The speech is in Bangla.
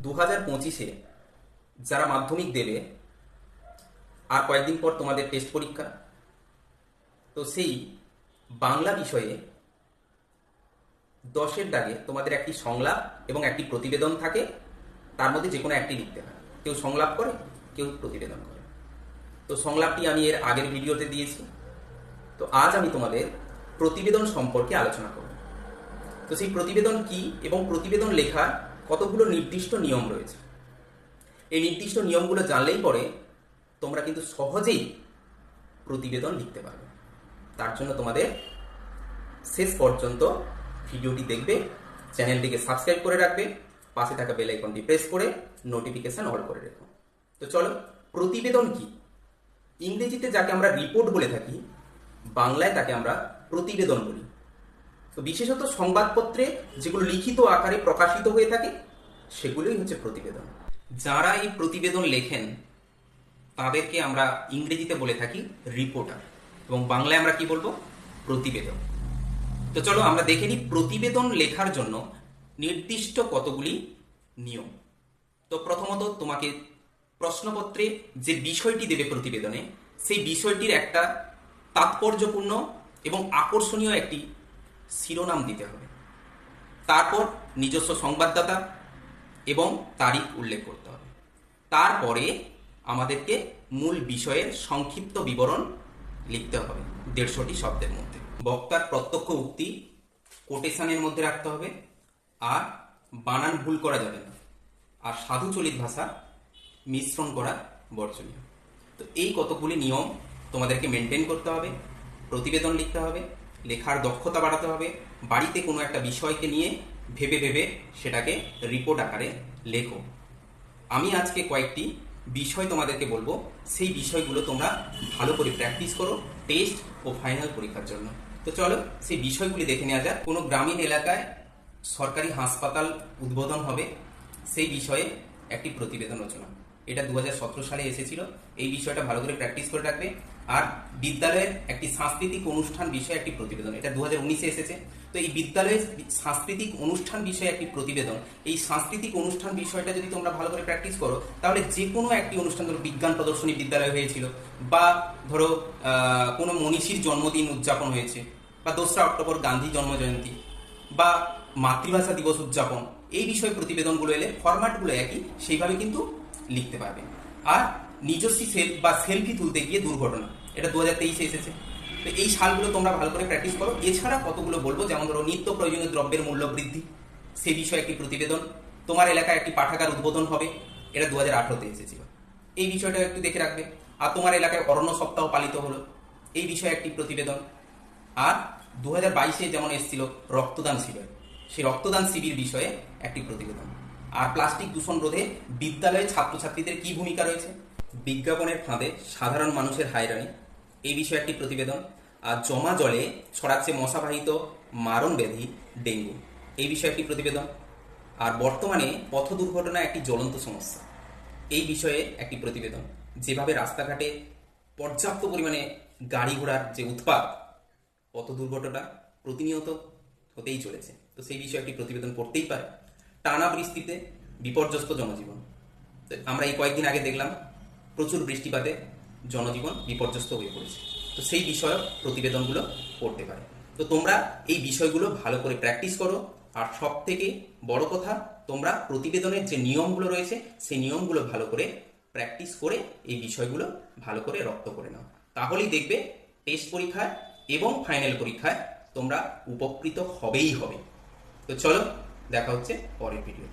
2025-এ যারা মাধ্যমিক দেবে, আর কয়েকদিন পর তোমাদের টেস্ট পরীক্ষা। তো সেই বাংলা বিষয়ে 10-এর দাগে তোমাদের একটি সংলাপ এবং একটি প্রতিবেদন থাকে। তার মধ্যে যে কোনো একটি লিখতে হয়। কেউ সংলাপ করে, কেউ প্রতিবেদন করে। তো সংলাপটি আমি এর আগের ভিডিওতে দিয়েছি। তো আজ আমি তোমাদের প্রতিবেদন সম্পর্কে আলোচনা করব। তো সেই প্রতিবেদন কি এবং প্রতিবেদন লেখার কতগুলো নির্দিষ্ট নিয়ম রয়েছে। এই নির্দিষ্ট নিয়মগুলো জানলেই পরে তোমরা কিন্তু সহজেই প্রতিবেদন লিখতে পারবে। তার জন্য তোমাদের শেষ পর্যন্ত ভিডিওটি দেখবে, চ্যানেলটিকে সাবস্ক্রাইব করে রাখবে, পাশে থাকা বেল আইকনটি প্রেস করে নোটিফিকেশন অল করে রেখো। তো চলো, প্রতিবেদন কি? ইংরেজিতে যাকে আমরা রিপোর্ট বলে থাকি, বাংলায় তাকে আমরা প্রতিবেদন বলি। তো বিশেষত সংবাদপত্রে যেগুলো লিখিত আকারে প্রকাশিত হয়ে থাকে সেগুলোই হচ্ছে প্রতিবেদন। যারা এই প্রতিবেদন লেখেন তাদেরকে আমরা ইংরেজিতে বলে থাকি রিপোর্টার, এবং বাংলায় আমরা কি বলবো? প্রতিবেদক। তো চলো আমরা দেখে নিই প্রতিবেদন লেখার জন্য নির্দিষ্ট কতগুলি নিয়ম। তো প্রথমত তোমাকে প্রশ্নপত্রে যে বিষয়টি দেবে প্রতিবেদনে, সেই বিষয়টির একটা তাৎপর্যপূর্ণ এবং আকর্ষণীয় একটি শিরোনাম দিতে হবে। তারপর নিজস্ব সংবাদদাতা এবং তারিখ উল্লেখ করতে হবে। তারপরে আমাদেরকে মূল বিষয়ের সংক্ষিপ্ত বিবরণ লিখতে হবে 150টি শব্দের মধ্যে। বক্তার প্রত্যক্ষ উক্তি কোটেশনের মধ্যে রাখতে হবে, আর বানান ভুল করা যাবে না, আর সাধু চলিত ভাষা মিশ্রণ করা বর্জনীয়। তো এই কতগুলি নিয়ম তোমাদেরকে মেনটেন করতে হবে। প্রতিবেদন লিখতে হবে, লেখার দক্ষতা বাড়াতে হবে, বাড়িতে কোনো একটা বিষয়কে নিয়ে ভেবে ভেবে সেটাকে রিপোর্ট আকারে লেখো। আমি আজকে কয়েকটি বিষয় তোমাদেরকে বলবো, সেই বিষয়গুলো তোমরা ভালো করে প্র্যাকটিস করো টেস্ট ও ফাইনাল পরীক্ষার জন্য। তো চলো সেই বিষয়গুলি দেখে নেওয়া যাক। কোনো গ্রামীণ এলাকায় সরকারি হাসপাতাল উদ্বোধন হবে, সেই বিষয়ে একটি প্রতিবেদন রচনা। এটা 2017 সালে এসেছিল। এই বিষয়টা ভালো করে প্র্যাকটিস করে রাখবে। আর বিদ্যালয়ের একটি সাংস্কৃতিক অনুষ্ঠান বিষয়ে একটি প্রতিবেদন, এটা 2019-এ এসেছে। তো এই বিদ্যালয়ের সাংস্কৃতিক অনুষ্ঠান বিষয়ে একটি প্রতিবেদন, এই সাংস্কৃতিক অনুষ্ঠান বিষয়টা যদি তোমরা ভালো করে প্র্যাকটিস করো, তাহলে যে কোনো একটি অনুষ্ঠান, ধরো বিজ্ঞান প্রদর্শনী বিদ্যালয়ে হয়েছিল, বা ধরো কোনো মনীষীর জন্মদিন উদযাপন হয়েছে, বা 2রা অক্টোবর গান্ধী জন্মজয়ন্তী, বা মাতৃভাষা দিবস উদযাপন, এই বিষয়ে প্রতিবেদনগুলো এলে ফরম্যাটগুলো একই, সেইভাবে কিন্তু লিখতে পারবে। আর নিজস্ব সেলফি তুলতে গিয়ে দুর্ঘটনা, এটা 2023-এ এসেছে। তো এই সালগুলো তোমরা ভালো করে প্র্যাকটিস করো। এছাড়া কতগুলো বলবো, যেমন ধরো নিত্য প্রয়োজনীয় দ্রব্যের মূল্য বৃদ্ধি, সে বিষয়ে একটি প্রতিবেদন। তোমার এলাকায় একটি পাঠাগার উদ্বোধন হবে, এটা 2018-তে এসেছিল। এই বিষয়টা একটু দেখে রাখবে। আর তোমার এলাকায় অরণ্য সপ্তাহ পালিত হলো, এই বিষয়ে একটি প্রতিবেদন। আর 2022-এ যেমন এসেছিল রক্তদান শিবির, সেই রক্তদান শিবির বিষয়ে একটি প্রতিবেদন। আর প্লাস্টিক দূষণ রোধে বিদ্যালয়ে ছাত্রছাত্রীদের কি ভূমিকা রয়েছে, বিজ্ঞাপনের ফাঁদে সাধারণ মানুষের হায়রানি, এই বিষয়ে একটি প্রতিবেদন। আর জমা জলে ছড়াচ্ছে মশাবাহিত মারণ ব্যাধি ডেঙ্গু, এই বিষয়ে একটি প্রতিবেদন। আর বর্তমানে পথ দুর্ঘটনা একটি জ্বলন্ত সমস্যা, এই বিষয়ে একটি প্রতিবেদন। যেভাবে রাস্তাঘাটে পর্যাপ্ত পরিমাণে গাড়ি ঘোড়ার যে উৎপাত, পথ দুর্ঘটনা প্রতিনিয়ত হতেই চলেছে, তো সেই বিষয়ে একটি প্রতিবেদন করতেই পারে। টানা বৃষ্টিতে বিপর্যস্ত জনজীবন, আমরা এই কয়েকদিন আগে দেখলাম প্রচুর বৃষ্টিপাতে জনজীবন বিপর্যস্ত হয়ে পড়েছে, তো সেই বিষয়ে প্রতিবেদনগুলো করতে পারে। তো তোমরা এই বিষয়গুলো ভালো করে প্র্যাকটিস করো। আর সব থেকে বড় কথা, তোমরা প্রতিবেদনের যে নিয়মগুলো রয়েছে সেই নিয়মগুলো ভালো করে প্র্যাকটিস করে এই বিষয়গুলো ভালো করে রপ্ত করে নাও। তাহলেই দেখবে টেস্ট পরীক্ষায় এবং ফাইনাল পরীক্ষায় তোমরা উপকৃত হবেই হবে। তো চলো, দেখা হচ্ছে পরের ভিডিও।